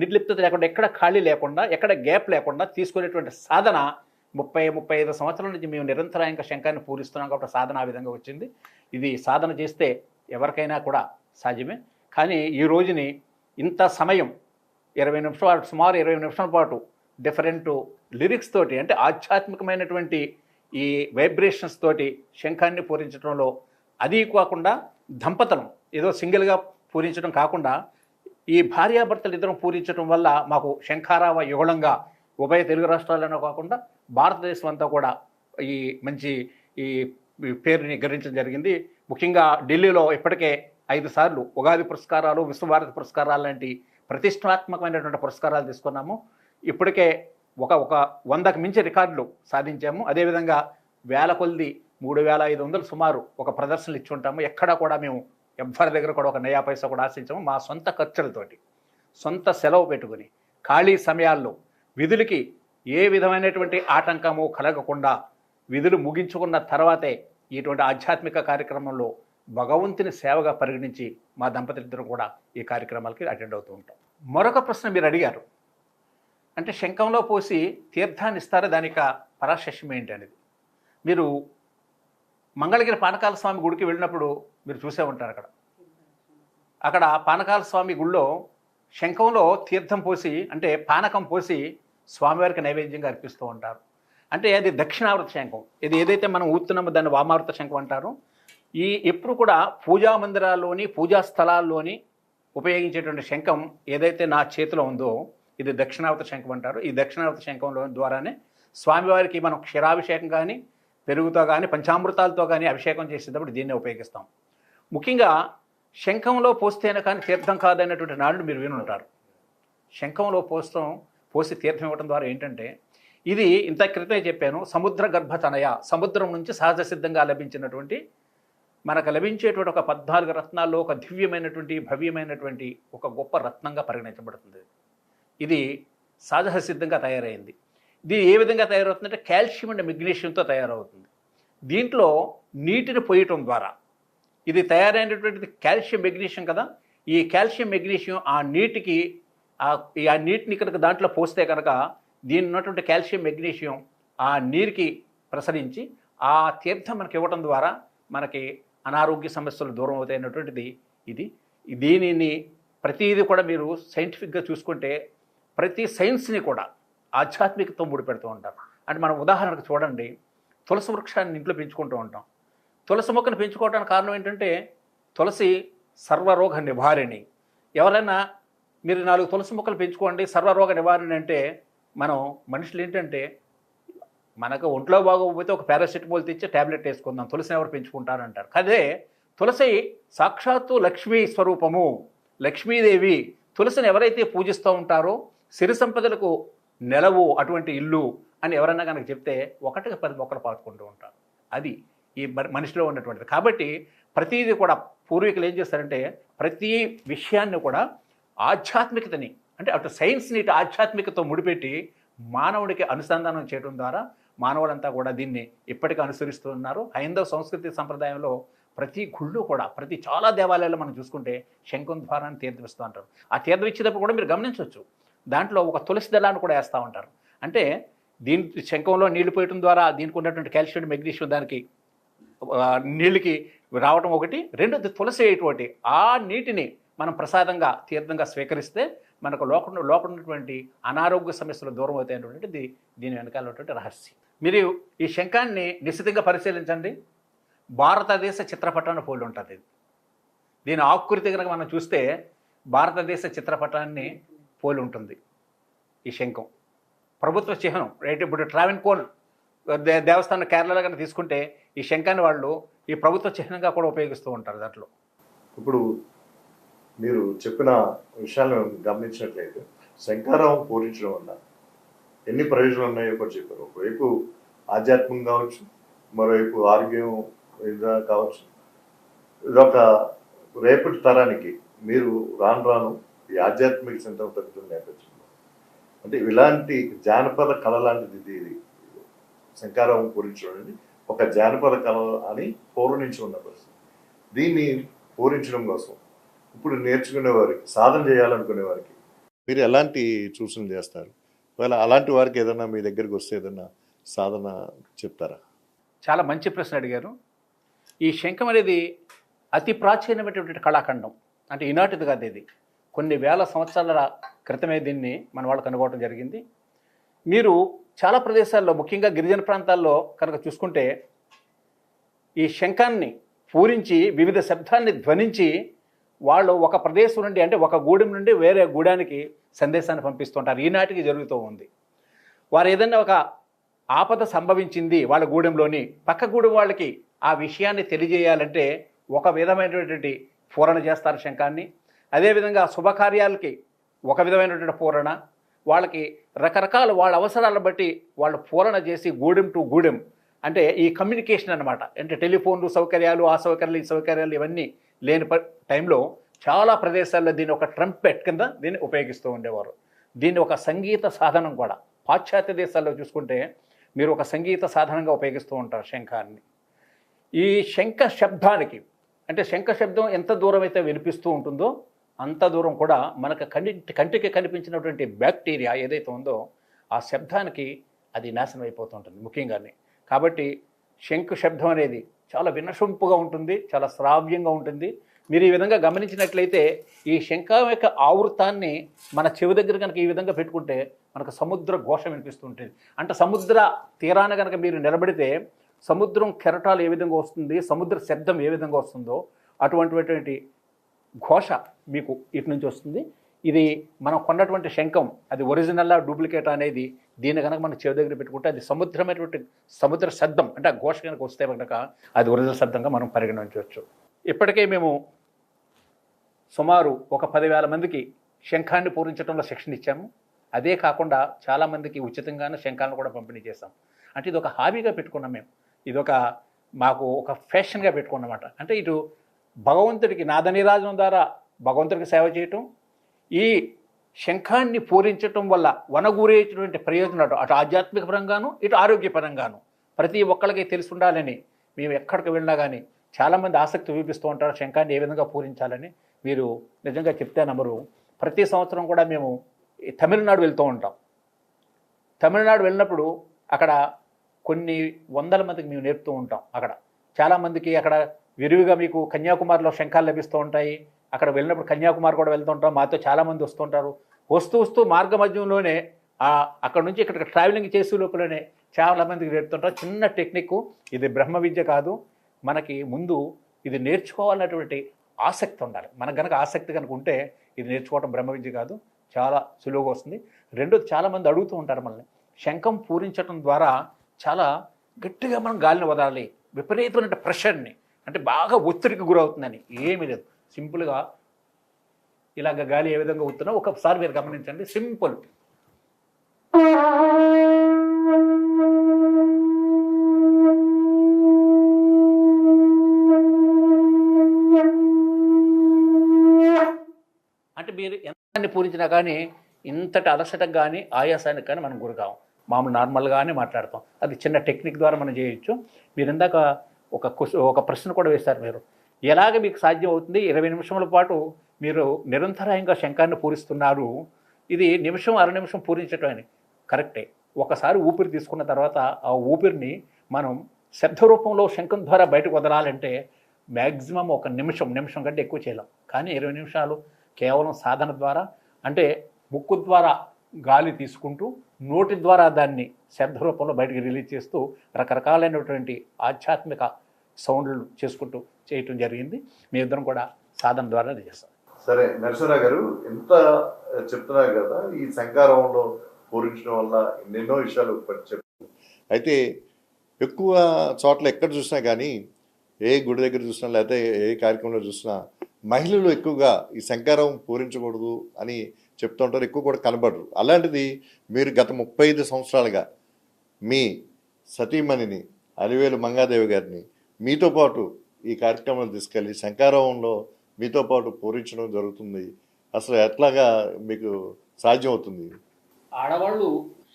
నిర్లిప్తత లేకుండా, ఎక్కడ ఖాళీ లేకుండా, ఎక్కడ గ్యాప్ లేకుండా తీసుకునేటువంటి సాధన 30-35 సంవత్సరాల నుంచి మేము నిరంతరాయంగా శంఖాన్ని పూరిస్తున్నాం కాబట్టి సాధన ఆ విధంగా వచ్చింది. ఇది సాధన చేస్తే ఎవరికైనా కూడా సాధ్యమే. కానీ ఈ రోజుని ఇంత సమయం 20 నిమిషాలు, సుమారు 20 నిమిషాల పాటు డిఫరెంట్ లిరిక్స్ తోటి, అంటే ఆధ్యాత్మికమైనటువంటి ఈ వైబ్రేషన్స్ తోటి శంఖాన్ని పూరించడంలో, అది కాకుండా దంపతులు ఏదో సింగిల్గా పూరించడం కాకుండా ఈ భార్యాభర్తలు ఇద్దరం పూరించడం వల్ల మాకు శంఖారావ యుగళంగా ఉభయ తెలుగు రాష్ట్రాల్లోనే కాకుండా భారతదేశం అంతా కూడా ఈ మంచి ఈ పేరుని గర్వించడం జరిగింది. ముఖ్యంగా ఢిల్లీలో ఇప్పటికే 5 సార్లు ఉగాది పురస్కారాలు, విశ్వభారతి పురస్కారాలు లాంటి ప్రతిష్టాత్మకమైనటువంటి పురస్కారాలు తీసుకున్నాము. ఇప్పటికే ఒక 100కు మించి రికార్డులు సాధించాము. అదేవిధంగా వేల కొద్ది 3500 సుమారు ఒక ప్రదర్శనలు ఇచ్చి ఉంటాము. ఎక్కడా కూడా మేము ఎవ్వరి దగ్గర కూడా ఒక నయా పైసా కూడా ఆశించాము. మా సొంత ఖర్చులతోటి, సొంత సెలవు పెట్టుకుని, ఖాళీ సమయాల్లో విధులకి ఏ విధమైనటువంటి ఆటంకము కలగకుండా విధులు ముగించుకున్న తర్వాతే ఇటువంటి ఆధ్యాత్మిక కార్యక్రమంలో భగవంతుని సేవగా పరిగణించి మా దంపతులిద్దరూ కూడా ఈ కార్యక్రమాలకి అటెండ్ అవుతూ ఉంటాం. మరొక ప్రశ్న మీరు అడిగారు, అంటే శంఖంలో పోసి తీర్థాన్ని ఇస్తారా, దానికి పరాశస్యం ఏంటి అనేది. మీరు మంగళగిరి పానకాల స్వామి గుడికి వెళ్ళినప్పుడు మీరు చూసే ఉంటారు. అక్కడ పానకాల స్వామి గుడిలో శంఖంలో తీర్థం పోసి, అంటే పానకం పోసి స్వామివారికి నైవేద్యంగా అర్పిస్తూ ఉంటారు. అంటే అది దక్షిణావృత శంఖం. ఇది ఏదైతే మనం ఊతున్నామో దాన్ని వామావృత శంఖం అంటారు. ఎప్పుడు కూడా పూజా మందిరాల్లోని పూజా స్థలాల్లోని ఉపయోగించేటువంటి శంఖం ఏదైతే నా చేతిలో ఉందో ఇది దక్షిణావత శంఖం అంటారు. ఈ దక్షిణావత శంఖంలో ద్వారానే స్వామివారికి మనం క్షీరాభిషేకం కానీ పెరుగుతో కానీ పంచామృతాలతో కానీ అభిషేకం చేసేటప్పుడు దీన్నే ఉపయోగిస్తాం. ముఖ్యంగా శంఖంలో పోస్తేనే కానీ తీర్థం కాదనేటువంటి నాడు మీరు వినుంటారు. శంఖంలో పోసి తీర్థం ఇవ్వడం ద్వారా ఏంటంటే ఇది ఇంత క్రితమే చెప్పాను, సముద్ర గర్భతనయ, సముద్రం నుంచి సహజ సిద్ధంగా లభించినటువంటి మనకు లభించేటువంటి ఒక 14 రత్నాల్లో ఒక దివ్యమైనటువంటి భవ్యమైనటువంటి ఒక గొప్ప రత్నంగా పరిగణించబడుతుంది. ఇది సహజ సిద్ధంగా తయారైంది. ఇది ఏ విధంగా తయారవుతుందంటే కాల్షియం అండ్ మెగ్నీషియంతో తయారవుతుంది. దీంట్లో నీటిని పోయటం ద్వారా ఇది తయారైనటువంటిది కాల్షియం మెగ్నీషియం కదా. ఈ కాల్షియం మెగ్నీషియం ఆ నీటిని కనుక దాంట్లో పోస్తే కనుక దీని ఉన్నటువంటి కాల్షియం మెగ్నీషియం ఆ నీరుకి ప్రసరించి ఆ తీర్థం మనకి ఇవ్వటం ద్వారా మనకి అనారోగ్య సమస్యలు దూరం అవుతాయన్నటువంటిది ఇది. దీనిని ప్రతిదీ కూడా మీరు సైంటిఫిక్గా చూసుకుంటే ప్రతి సైన్స్ని కూడా ఆధ్యాత్మికతో ముడిపెడుతూ ఉంటారు. అంటే మనం ఉదాహరణకు చూడండి, తులసి వృక్షాన్ని ఇంట్లో పెంచుకుంటూ ఉంటాం. తులసి మొక్కను పెంచుకోవడానికి కారణం ఏంటంటే తులసి సర్వరోగ నివారిణి. ఎవరైనా మీరు 4 తులసి మొక్కలు పెంచుకోండి సర్వరోగ నివారణ అంటే మనం మనుషులు ఏంటంటే మనకు ఒంట్లో బాగోకపోతే ఒక పారాసిటమాల్ తెచ్చి ట్యాబ్లెట్ వేసుకుందాం, తులసిని ఎవరు పెంచుకుంటారంటారు. అదే తులసి సాక్షాత్తు లక్ష్మీ స్వరూపము, లక్ష్మీదేవి. తులసిని ఎవరైతే పూజిస్తూ ఉంటారో సిరి సంపదలకు నెలవు అటువంటి ఇల్లు అని ఎవరన్నా కనుక చెప్తే 1కి 10 మొక్కలు పాతుకుంటూ ఉంటారు. అది ఈ మనిషిలో ఉన్నటువంటిది. కాబట్టి ప్రతిదీ కూడా పూర్వీకులు ఏం చేస్తారంటే ప్రతి విషయాన్ని కూడా ఆధ్యాత్మికతని అంటే అటు సైన్స్ని ఇటు ఆధ్యాత్మికతో ముడిపెట్టి మానవుడికి అనుసంధానం చేయడం ద్వారా మానవులంతా కూడా దీన్ని ఇప్పటికీ అనుసరిస్తూ ఉన్నారు. హైందవ సంస్కృతి సంప్రదాయంలో ప్రతి గుళ్ళు కూడా చాలా దేవాలయాల్లో మనం చూసుకుంటే శంఖం ద్వారా తీర్థమిస్తూ ఉంటారు. ఆ తీర్థం ఇచ్చేటప్పుడు కూడా మీరు గమనించవచ్చు, దాంట్లో ఒక తులసి దళాన్ని కూడా వేస్తూ ఉంటారు. అంటే దీని శంఖంలో నీళ్లు పోయటం ద్వారా దీనికి ఉన్నటువంటి కాల్షియం మెగ్నీషియం దానికి నీళ్ళకి రావటం ఒకటి, రెండోది తులసి అయ్యేటువంటి ఆ నీటిని మనం ప్రసాదంగా తీర్థంగా స్వీకరిస్తే మనకు లోపల ఉన్నటువంటి అనారోగ్య సమస్యలు దూరం అవుతాయనేటువంటిది దీని వెనకాల ఉన్నటువంటి రహస్యం. మీరు ఈ శంఖాన్ని నిశ్చితంగా పరిశీలించండి, భారతదేశ చిత్రపటాన్ని పోలి ఉంటుంది. దీని ఆకృతి కనుక మనం చూస్తే భారతదేశ చిత్రపటాన్ని పోలి ఉంటుంది ఈ శంఖం. ప్రభుత్వ చిహ్నం రైట్. ఇప్పుడు ట్రావెన్కోర్ దేవస్థానం కేరళలో కనుక తీసుకుంటే ఈ శంఖాన్ని వాళ్ళు ఈ ప్రభుత్వ చిహ్నంగా కూడా ఉపయోగిస్తూ ఉంటారు. దాంట్లో ఇప్పుడు మీరు చెప్పిన విషయాలను గమనించినట్లయితే శంఖారావం పూరించడం వల్ల ఎన్ని ప్రయోజనాలు ఉన్నాయో కూడా చెప్పారు. ఒకవైపు ఆధ్యాత్మం కావచ్చు, మరోవైపు ఆరోగ్యం కావచ్చు. ఇదొక రేపటి తరానికి మీరు రాను ఈ ఆధ్యాత్మిక చింతన తగ్గుతున్న నేపథ్యంలో అంటే ఇలాంటి జానపద కళ లాంటిది ఇది శంఖారావం పూరించడం అనేది ఒక జానపద కళ అని పూర్వం నుంచి ఉన్న పరిస్థితి. దీన్ని పూరించడం కోసం ఇప్పుడు నేర్చుకునే వారికి, సాధన చేయాలనుకునే వారికి మీరు ఎలాంటి సూచనలు చేస్తారు? ఒకవేళ అలాంటి వారికి ఏదన్నా మీ దగ్గరికి వస్తే ఏదన్నా సాధన చెప్తారా? చాలా మంచి ప్రశ్న అడిగారు. ఈ శంఖం అనేది అతి ప్రాచీనమైనటువంటి కళాఖండం. అంటే ఈనాటిది కాదు, ఇది కొన్ని వేల సంవత్సరాల క్రితమే దీన్ని మన వాళ్ళు కనుగొనడం జరిగింది. మీరు చాలా ప్రదేశాల్లో ముఖ్యంగా గిరిజన ప్రాంతాల్లో కనుక చూసుకుంటే ఈ శంఖాన్ని పూరించి వివిధ శబ్దాన్ని ధ్వనించి వాళ్ళు ఒక ప్రదేశం నుండి అంటే ఒక గూడెం నుండి వేరే గూడానికి సందేశాన్ని పంపిస్తుంటారు. ఈనాటికి జరుగుతూ ఉంది. వారు ఏదైనా ఒక ఆపద సంభవించింది వాళ్ళ గూడెంలోని, పక్క గూడెం వాళ్ళకి ఆ విషయాన్ని తెలియజేయాలంటే ఒక విధమైనటువంటి పూరణ చేస్తారు శంఖాన్ని. అదేవిధంగా శుభకార్యాలకి ఒక విధమైనటువంటి పూరణ, వాళ్ళకి రకరకాల వాళ్ళ అవసరాలను బట్టి వాళ్ళు పూరణ చేసి గూడెం టు గూడెం అంటే ఈ కమ్యూనికేషన్ అనమాట. అంటే టెలిఫోన్లు సౌకర్యాలు, ఆ సౌకర్యాలు, ఈ సౌకర్యాలు ఇవన్నీ లేని టైంలో చాలా ప్రదేశాల్లో దీన్ని ఒక ట్రంపెట్ కింద దీన్ని ఉపయోగిస్తూ ఉండేవారు. దీన్ని ఒక సంగీత సాధనం కూడా పాశ్చాత్య దేశాల్లో చూసుకుంటే మీరు ఒక సంగీత సాధనంగా ఉపయోగిస్తూ ఉంటారు శంఖాన్ని. ఈ శంఖ శబ్దానికి అంటే శంఖ శబ్దం ఎంత దూరం అయితే వినిపిస్తూ ఉంటుందో అంత దూరం కూడా మనకు కంటికి కనిపించినటువంటి బ్యాక్టీరియా ఏదైతే ఉందో ఆ శబ్దానికి అది నాశనం అయిపోతుంటుంది ముఖ్యంగానే. కాబట్టి శంఖ శబ్దం అనేది చాలా వినసొంపుగా ఉంటుంది, చాలా శ్రావ్యంగా ఉంటుంది. మీరు ఈ విధంగా గమనించినట్లయితే ఈ శంఖం యొక్క ఆవృతాన్ని మన చెవి దగ్గర కనుక ఈ విధంగా పెట్టుకుంటే మనకు సముద్ర ఘోష వినిపిస్తుంటుంది. అంటే సముద్ర తీరాన కనుక మీరు నిలబడితే సముద్రం కెరటాలు ఏ విధంగా వస్తుంది, సముద్ర శబ్దం ఏ విధంగా వస్తుందో అటువంటి ఘోష మీకు ఇటు నుంచి వస్తుంది. ఇది మనం కొన్నటువంటి శంఖం అది ఒరిజినల్లా డూప్లికేట్ అనేది దీన్ని కనుక మనం చెవి దగ్గర పెట్టుకుంటే అది సముద్ర శబ్దం అంటే ఆ ఘోష కనుక వస్తే కనుక అది ఒరిజినల్ శబ్దంగా మనం పరిగణించవచ్చు. ఇప్పటికే మేము సుమారు ఒక 10,000 మందికి శంఖాన్ని పూరించడంలో శిక్షణ ఇచ్చాము. అదే కాకుండా చాలామందికి ఉచితంగానే శంఖాలను కూడా పంపిణీ చేస్తాం. అంటే ఇది ఒక హాబీగా పెట్టుకున్నాం మేము. ఇది మాకు ఒక ఫ్యాషన్గా పెట్టుకున్నమాట. అంటే ఇటు భగవంతుడికి నాదనీరాజనం ద్వారా భగవంతుడికి సేవ చేయటం, ఈ శంఖాన్ని పూరించటం వల్ల వనగూరేటువంటి ప్రయోజనాలు అటు ఆధ్యాత్మిక పరంగాను ఇటు ఆరోగ్యపరంగాను ప్రతి ఒక్కరికి తెలిసి ఉండాలని మేము ఎక్కడికి వెళ్ళినా కానీ చాలామంది ఆసక్తి చూపిస్తూ ఉంటారు శంఖాన్ని ఏ విధంగా పూరించాలని. మీరు నిజంగా చెప్తే నమ్మరు, ప్రతి సంవత్సరం కూడా మేము తమిళనాడు వెళ్తూ ఉంటాం. తమిళనాడు వెళ్ళినప్పుడు అక్కడ కొన్ని వందల మందికి మేము నేర్పుతూ ఉంటాం. అక్కడ చాలామందికి అక్కడ విరివిగా మీకు కన్యాకుమారిలో శంఖాలు లభిస్తూ ఉంటాయి. అక్కడ వెళ్ళినప్పుడు కన్యాకుమారి కూడా వెళ్తూ ఉంటాం. మాతో చాలామంది వస్తుంటారు. వస్తూ మార్గ మధ్యంలోనే అక్కడ నుంచి ఇక్కడికి ట్రావెలింగ్ చేసే లోపలనే చాలామందికి నేర్పుతుంటారు. చిన్న టెక్నిక్ ఇది, బ్రహ్మ విద్య కాదు. మనకి ముందు ఇది నేర్చుకోవాలన్నటువంటి ఆసక్తి ఉండాలి. మనకు కనుక ఆసక్తి కనుక ఉంటే ఇది నేర్చుకోవడం బ్రహ్మ విద్య కాదు, చాలా సులువుగా వస్తుంది. రెండోది చాలామంది అడుగుతూ ఉంటారు మనల్ని, శంఖం పూరించడం ద్వారా చాలా గట్టిగా మనం గాలిని వదలాలి, విపరీతమైన ప్రెషర్ని అంటే బాగా ఒత్తిడికి గురవుతుందని. ఏమీ లేదు, సింపుల్గా ఇలాగ గాలి ఏ విధంగా ఊతున్నా ఒకసారి మీరు గమనించండి. సింపుల్. అంటే మీరు ఎంత పూరించినా కానీ ఇంతటి అలసటకు కానీ ఆయాసానికి కానీ మనం గురికాం. మామూలు నార్మల్గానే మాట్లాడతాం. అది చిన్న టెక్నిక్ ద్వారా మనం చేయొచ్చు. మీరు ఇందాక ఒక ప్రశ్న కూడా వేశారు. మీరు ఎలాగ మీకు సాధ్యం అవుతుంది 20 నిమిషముల పాటు మీరు నిరంతరాయంగా శంఖాన్ని పూరిస్తున్నారు, ఇది నిమిషం అర నిమిషం పూరించటం అని. కరెక్టే. ఒకసారి ఊపిరి తీసుకున్న తర్వాత ఆ ఊపిరిని మనం శబ్ద రూపంలో శంఖం ద్వారా బయటకు వదలాలంటే మ్యాక్సిమం ఒక నిమిషం కంటే ఎక్కువ చేయలేం. కానీ 20 నిమిషాలు కేవలం సాధన ద్వారా, అంటే ముక్కు ద్వారా గాలి తీసుకుంటూ నోటి ద్వారా దాన్ని శబ్ద రూపంలో బయటకు రిలీజ్ చేస్తూ రకరకాలైనటువంటి ఆధ్యాత్మిక సౌండ్లు చేసుకుంటూ చేయటం జరిగింది. మీ ఇద్దరం కూడా సాధన ద్వారా చేస్తాం. సరే నరసింహరావు గారు, ఎంత చెప్తున్నారు కదా ఈ శంఖారావంలో పూరించడం వల్ల ఎన్నెన్నో విషయాలు చెప్పారు. అయితే ఎక్కువ చోట్ల ఎక్కడ చూసినా కానీ, ఏ గుడి దగ్గర చూసినా లేకపోతే ఏ కార్యక్రమంలో చూసినా మహిళలు ఎక్కువగా ఈ శంఖారావం పూరించకూడదు అని చెప్తూ ఉంటారు, ఎక్కువ కూడా కనబడరు. అలాంటిది మీరు గత 35 సంవత్సరాలుగా మీ సతీమణిని అలివేలు మంగాదేవి గారిని మీతో పాటు ఈ కార్యక్రమాలు తీసుకెళ్ళి శంఖారావంలో మీతో పాటు పూరించడం జరుగుతుంది. అసలు ఎట్లాగా మీకు సాధ్యం అవుతుంది? ఆడవాళ్ళు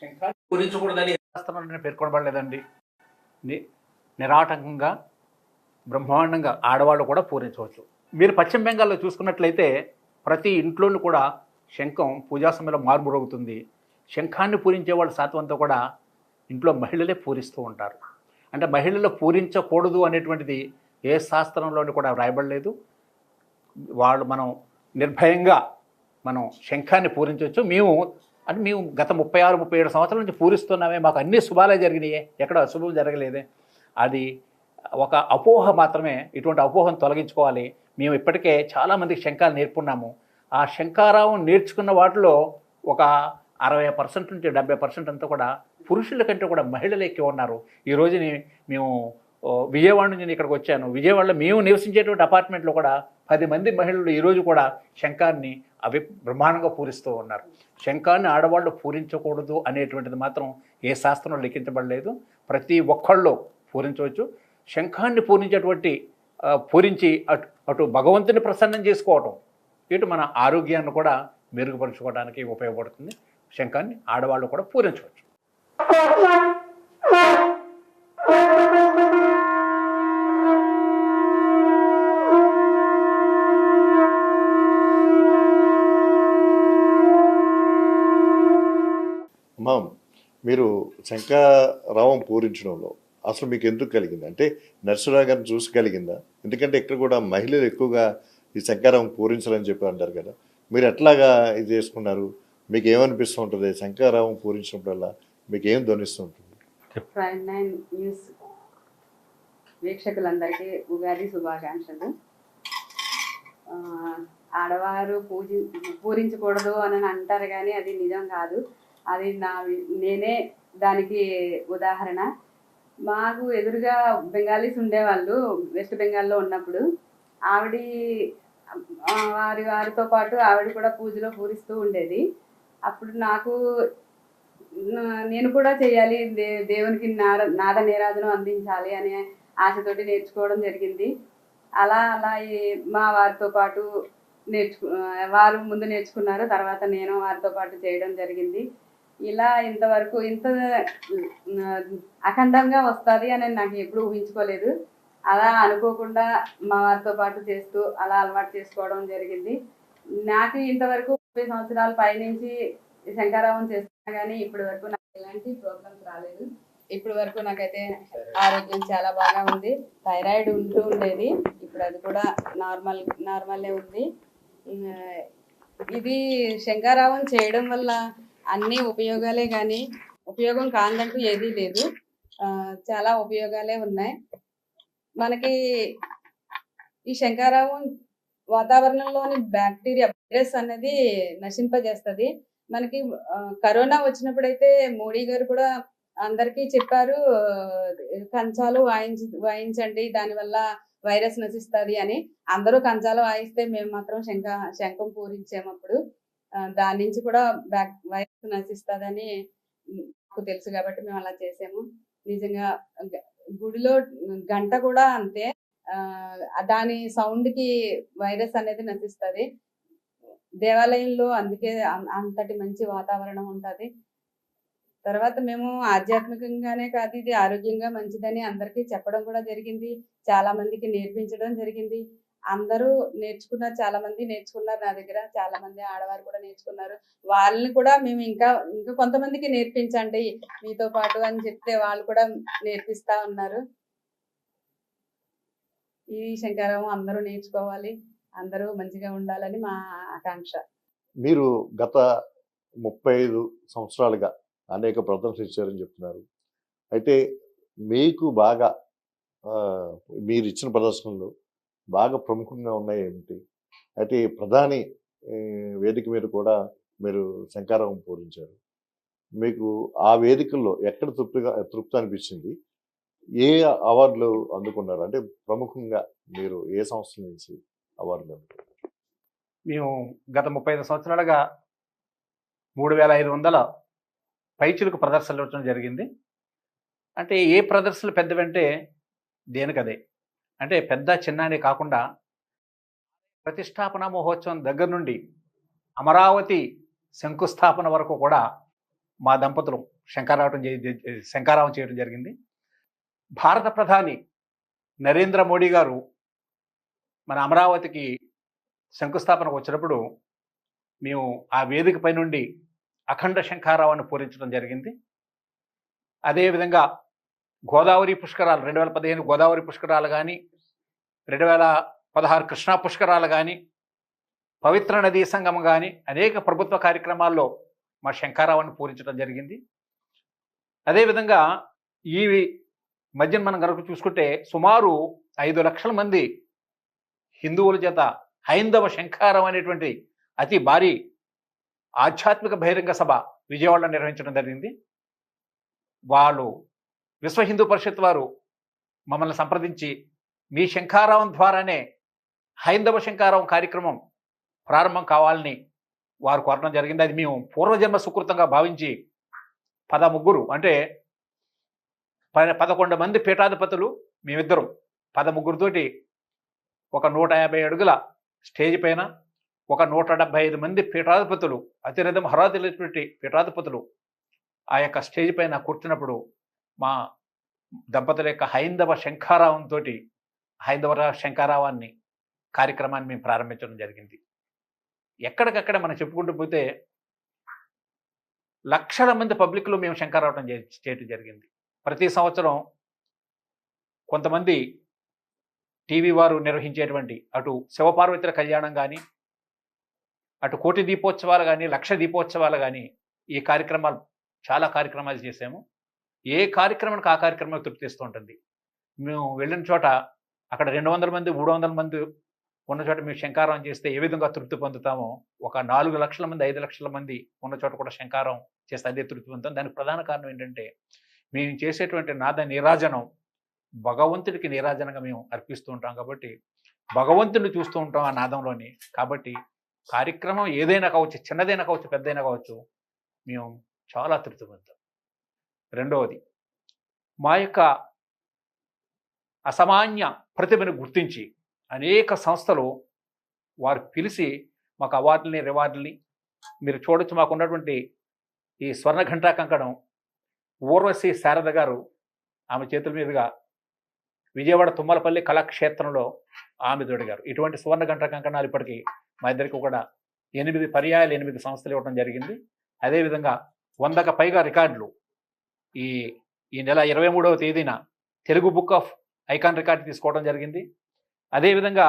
శంఖాన్ని పూరించకూడదని శాస్త్రంలో పేర్కొనబడలేదండి. నిరాటంకంగా బ్రహ్మాండంగా ఆడవాళ్ళు కూడా పూరించవచ్చు. మీరు పశ్చిమ బెంగాల్లో చూసుకున్నట్లయితే ప్రతి ఇంట్లోనూ కూడా శంఖం పూజా సమయంలో మార్మోగుతుంది. శంఖాన్ని పూరించే వాళ్ళ శాతం కూడా ఇంట్లో మహిళలే పూరిస్తూ ఉంటారు. అంటే మహిళలు పూరించకూడదు అనేటువంటిది ఏ శాస్త్రంలోనూ కూడా వ్రాయబడలేదు. మనం నిర్భయంగా మనం శంఖాన్ని పూరించవచ్చు. మేము గత 36-37 సంవత్సరాల నుంచి పూరిస్తున్నామే, మాకు అన్ని శుభాలే జరిగినాయే, ఎక్కడ అశుభం జరగలేదే. అది ఒక అపోహ మాత్రమే. ఇటువంటి అపోహను తొలగించుకోవాలి. మేము ఇప్పటికే చాలామందికి శంఖాలు నేర్పున్నాము. ఆ శంఖారావం నేర్చుకున్న వాటిలో ఒక 60% నుంచి 70% అంతా కూడా పురుషుల కంటే కూడా మహిళలు ఎక్కువ ఉన్నారు. ఈ రోజుని మేము విజయవాడ నుంచి నేను ఇక్కడికి వచ్చాను. విజయవాడలో మేము నివసించేటువంటి అపార్ట్మెంట్లో కూడా 10 మంది మహిళలు ఈరోజు కూడా శంఖాన్ని బ్రహ్మాండంగా పూరిస్తూ ఉన్నారు. శంఖాన్ని ఆడవాళ్ళు పూరించకూడదు అనేటువంటిది మాత్రం ఏ శాస్త్రంలో లిఖించబడలేదు. ప్రతి ఒక్కళ్ళు పూరించవచ్చు. శంఖాన్ని పూరించి అటు భగవంతుని ప్రసన్నం చేసుకోవటం, ఇటు మన ఆరోగ్యాన్ని కూడా మెరుగుపరుచుకోవడానికి ఉపయోగపడుతుంది. శంఖాన్ని ఆడవాళ్ళు కూడా పూరించవచ్చు. అమ్మా, మీరు శంఖారావం పూరించడంలో అసలు మీకు ఎందుకు కలిగింది? అంటే నరసింహరావు గారిని చూసి కలిగిందా? ఎందుకంటే ఇక్కడ కూడా మహిళలు ఎక్కువగా ఈ శంఖారావం పూరించాలని చెప్పి అంటారు కదా, మీరు ఎట్లాగా ఇది చేసుకున్నారు? మీకు ఏమనిపిస్తూ ఉంటుంది శంఖారావం పూరించినప్పుడల్లా? మీకు ఏం ధ్వనిస్తూ ఉంటుంది? వీక్షకులందరికీ ఉగాది శుభాకాంక్షలు. ఆ, ఆడవారు పూరించకూడదు అని అంటారు కానీ అది నిజం కాదు. అది నేనే దానికి ఉదాహరణ. మాకు ఎదురుగా బెంగాలీస్ ఉండేవాళ్ళు వెస్ట్ బెంగాల్లో ఉన్నప్పుడు. ఆవిడ వారితో పాటు ఆవిడ కూడా పూజలో పూరిస్తూ ఉండేది. అప్పుడు నాకు నేను కూడా చేయాలి, దేవునికి నాద నీరాజనం అందించాలి అనే ఆశతోటి నేర్చుకోవడం జరిగింది. అలా అలా మా వారితో పాటు వారు ముందు నేర్చుకున్నారు, తర్వాత నేను వారితో పాటు చేయడం జరిగింది. ఇలా ఇంతవరకు ఇంత అఖండంగా వస్తుంది అని నాకు ఎప్పుడు ఊహించుకోలేదు. అలా అనుకోకుండా మా వారితో పాటు చేస్తూ అలా అలవాటు చేసుకోవడం జరిగింది. నాకు ఇంతవరకు 30 సంవత్సరాల పైనుంచి శంకరావం చేస్తున్నా కానీ ఇప్పటి వరకు నాకు ఎలాంటి ప్రాబ్లమ్స్ రాలేదు. ఇప్పటి వరకు నాకైతే ఆరోగ్యం చాలా బాగా ఉంది. థైరాయిడ్ ఉంటూ ఉండేది, ఇప్పుడు అది కూడా నార్మల్లే ఉంది. ఇది శంకరావం చేయడం వల్ల అన్ని ఉపయోగాలే కానీ ఉపయోగం కాదంటూ ఏదీ లేదు. చాలా ఉపయోగాలే ఉన్నాయి మనకి. ఈ శంకరావం వాతావరణంలోని బ్యాక్టీరియా వైరస్ అనేది నశింపజేస్తుంది. మనకి కరోనా వచ్చినప్పుడైతే మోడీ గారు కూడా అందరికీ చెప్పారు, కంచాలు వాయించండి, దానివల్ల వైరస్ నశిస్తుంది అని. అందరూ కంచాలు వాయిస్తే మేము మాత్రం శంఖం పూరించామప్పుడు. దాని నుంచి కూడా వైరస్ నశిస్తుందని నాకు తెలుసు కాబట్టి మేము అలా చేసాము. నిజంగా గుడిలో గంట కూడా అంతే, దాని సౌండ్ కి వైరస్ అనేది నశిస్తుంది. దేవాలయంలో అందుకే అంతటి మంచి వాతావరణం ఉంటుంది. తర్వాత మేము ఆధ్యాత్మికంగానే కాదు, ఇది ఆరోగ్యంగా మంచిదని అందరికీ చెప్పడం కూడా జరిగింది. చాలా మందికి నేర్పించడం జరిగింది. అందరూ నేర్చుకున్నారు, చాలా మంది నేర్చుకున్నారు నా దగ్గర. చాలా మంది ఆడవారు కూడా నేర్చుకున్నారు. వాళ్ళని కూడా మేము ఇంకా కొంతమందికి నేర్పించండి మీతో పాటు అని చెప్తే వాళ్ళు కూడా నేర్పిస్తా ఉన్నారు. ఈ శంకరావం అందరూ నేర్చుకోవాలి, అందరూ మంచిగా ఉండాలని మా ఆకాంక్ష. మీరు గత 35 సంవత్సరాలుగా అనేక ప్రదర్శనలు ఇచ్చారని చెప్తున్నారు. అయితే మీకు బాగా మీరు ఇచ్చిన ప్రదర్శనలు బాగా ప్రముఖంగా ఉన్నాయి ఏమిటి? అయితే ప్రధాని వేదిక మీద కూడా మీరు శంకరావం పూరించారు. మీకు ఆ వేదికల్లో ఎక్కడ తృప్తి అనిపించింది? ఏ అవార్డులు అందుకున్నారు? అంటే ప్రముఖంగా మీరు ఏ సంస్థ నుంచి అవార్డులు అందుకున్నారు? మేము గత 35 సంవత్సరాలుగా 3500 పైచులకు ప్రదర్శనలు ఇవ్వడం జరిగింది. అంటే ఏ ప్రదర్శనలు పెద్దవంటే దేనికదే. అంటే పెద్ద చిన్న అని కాకుండా ప్రతిష్టాపన మహోత్సవం దగ్గర నుండి అమరావతి శంకుస్థాపన వరకు కూడా మా దంపతులు శంకరావం చేయడం జరిగింది. భారత ప్రధాని నరేంద్ర మోడీ గారు మన అమరావతికి శంకుస్థాపనకు వచ్చినప్పుడు మేము ఆ వేదికపై నుండి అఖండ శంఖారావాన్ని పూరించడం జరిగింది. అదేవిధంగా గోదావరి పుష్కరాలు 2015 గోదావరి పుష్కరాలు కానీ, 2016 కృష్ణా పుష్కరాలు కానీ, పవిత్ర నదీ సంగమం కానీ అనేక ప్రభుత్వ కార్యక్రమాల్లో మా శంఖారావాన్ని పూరించడం జరిగింది. అదేవిధంగా ఈ మధ్యన మనం కనుక చూసుకుంటే సుమారు 5 లక్షల మంది హిందువుల చేత హైందవ శంఖారావం అనేటువంటి అతి భారీ ఆధ్యాత్మిక బహిరంగ సభ విజయవాడలో నిర్వహించడం జరిగింది. వాళ్ళు విశ్వ హిందూ పరిషత్ వారు మమ్మల్ని సంప్రదించి మీ శంఖారావం ద్వారానే హైందవ శంఖారావం కార్యక్రమం ప్రారంభం కావాలని వారు కోరడం జరిగింది. అది మేము పూర్వజన్మ సుకృతంగా భావించి 13 అంటే 11 మంది పీఠాధిపతులు మేమిద్దరం 13 తోటి ఒక 150 అడుగుల స్టేజ్ పైన ఒక 175 మంది పీఠాధిపతులు, అతిరథం హరాతులైనటువంటి పీఠాధిపతులు ఆ యొక్క స్టేజ్ పైన కూర్చున్నప్పుడు మా దంపతుల యొక్క హైందవ శంఖారావంతో హైందవ శంఖారావాన్ని కార్యక్రమాన్ని మేము ప్రారంభించడం జరిగింది. ఎక్కడికక్కడ మనం చెప్పుకుంటూ పోతే లక్షల మంది పబ్లిక్లో మేము శంఖారావం చేయడం జరిగింది. ప్రతి సంవత్సరం కొంతమంది టీవీ వారు నిర్వహించేటువంటి అటు శివపార్వతుల కళ్యాణం కానీ, అటు కోటి దీపోత్సవాలు కానీ, లక్ష దీపోత్సవాలు కానీ, ఈ కార్యక్రమాలు చాలా కార్యక్రమాలు చేసాము. ఏ కార్యక్రమానికి ఆ కార్యక్రమం తృప్తిస్తూ ఉంటుంది. మేము వెళ్ళిన చోట అక్కడ 200 మంది 300 మంది ఉన్న చోట మేము శంఖారావం చేస్తే ఏ విధంగా తృప్తి పొందుతామో, ఒక 4 లక్షల మంది 5 లక్షల మంది ఉన్న చోట కూడా శంఖారావం చేస్తే అదే తృప్తి పొందుతాం. దానికి ప్రధాన కారణం ఏంటంటే మేము చేసేటువంటి నాద నీరాజనం భగవంతుడికి నీరాజనంగా మేము అర్పిస్తూ ఉంటాం కాబట్టి భగవంతుడిని చూస్తూ ఉంటాం ఆ నాదంలోని. కాబట్టి కార్యక్రమం ఏదైనా కావచ్చు, చిన్నదైనా కావచ్చు, పెద్దదైనా కావచ్చు, మేము చాలా తృప్తి పొందుతాం. రెండవది, మా యొక్క అసామాన్య ప్రతిభను గుర్తించి అనేక సంస్థలు వారు పిలిచి మాకు అవార్డులని రివార్డులని మీరు చూడొచ్చు. మాకు ఉన్నటువంటి ఈ స్వర్ణ ఘంటా కంకణం ఊర్వశి శారద గారు ఆమె చేతుల మీదుగా విజయవాడ తుమ్మలపల్లి కళాక్షేత్రంలో ఆమె తొడిగారు. ఇటువంటి సువర్ణ గంట కంకణాలు ఇప్పటికీ మా ఇద్దరికి కూడా 8 పర్యాయాలు 8 సంస్థలు ఇవ్వడం జరిగింది. అదేవిధంగా 100కు పైగా రికార్డులు ఈ నెల 23వ తేదీన Telugu book of icon record తీసుకోవడం జరిగింది. అదేవిధంగా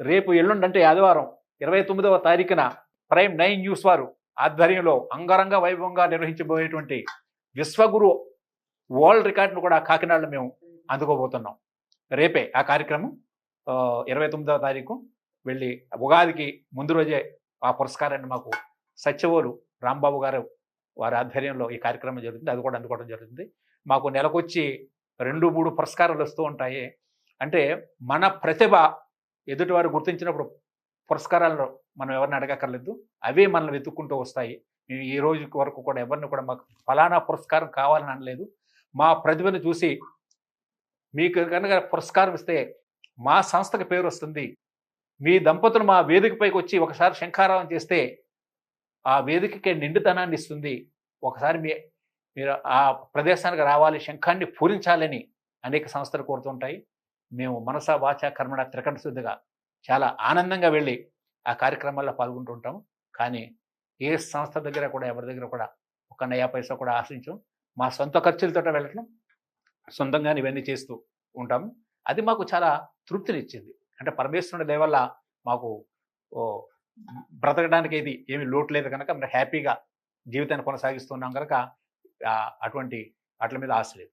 రేపు ఎల్లుండి అంటే ఆదివారం 29వ తారీఖున ప్రైమ్ 9 న్యూస్ వారు ఆధ్వర్యంలో అంగరంగ వైభవంగా నిర్వహించబోయేటువంటి విశ్వగురు వరల్డ్ రికార్డును కూడా కాకినాడలో మేము అందుకోబోతున్నాం. రేపే ఆ కార్యక్రమం 29వ తారీఖు వెళ్ళి ఉగాదికి ముందు రోజే ఆ పురస్కారాన్ని మాకు సత్యవోలు రాంబాబు గారు వారి ఆధ్వర్యంలో ఈ కార్యక్రమం జరుగుతుంది. అది కూడా అందుకోవడం జరుగుతుంది. మాకు నెలకొచ్చి 2-3 పురస్కారాలు వస్తూ ఉంటాయి. అంటే మన ప్రతిభ ఎదుటివారు గుర్తించినప్పుడు పురస్కారాలను మనం ఎవరిని అడగక్కర్లేదు, అవే మనల్ని వెతుక్కుంటూ వస్తాయి. మేము ఈ రోజు వరకు కూడా ఎవరిని కూడా మాకు ఫలానా పురస్కారం కావాలని అనలేదు. మా ప్రతిభను చూసి మీకు కనుక పురస్కారం ఇస్తే మా సంస్థకి పేరు వస్తుంది, మీ దంపతులు మా వేదికపైకి వచ్చి ఒకసారి శంఖారావం చేస్తే ఆ వేదికకి నిండుతనాన్ని ఇస్తుంది, ఒకసారి మీరు ఆ ప్రదేశానికి రావాలి, శంఖాన్ని పూరించాలని అనేక సంస్థలు కోరుతుంటాయి. మేము మనస వాచ కర్మణ త్రికరణ శుద్ధిగా చాలా ఆనందంగా వెళ్ళి ఆ కార్యక్రమాల్లో పాల్గొంటూ ఉంటాము. కానీ ఏ సంస్థ దగ్గర కూడా ఎవరి దగ్గర కూడా ఒక నయా పైసా కూడా ఆశించాం. మా సొంత ఖర్చులతో వెళ్ళటం, సొంతంగా ఇవన్నీ చేస్తూ ఉంటాము. అది మాకు చాలా తృప్తినిచ్చింది. అంటే పరమేశ్వరుని దయ వల్ల మాకు బ్రతకడానికి ఇది ఏమీ లోటు లేదు కనుక మేము హ్యాపీగా జీవితాన్ని కొనసాగిస్తున్నాం కనుక అటువంటి వాటి మీద ఆశ లేదు.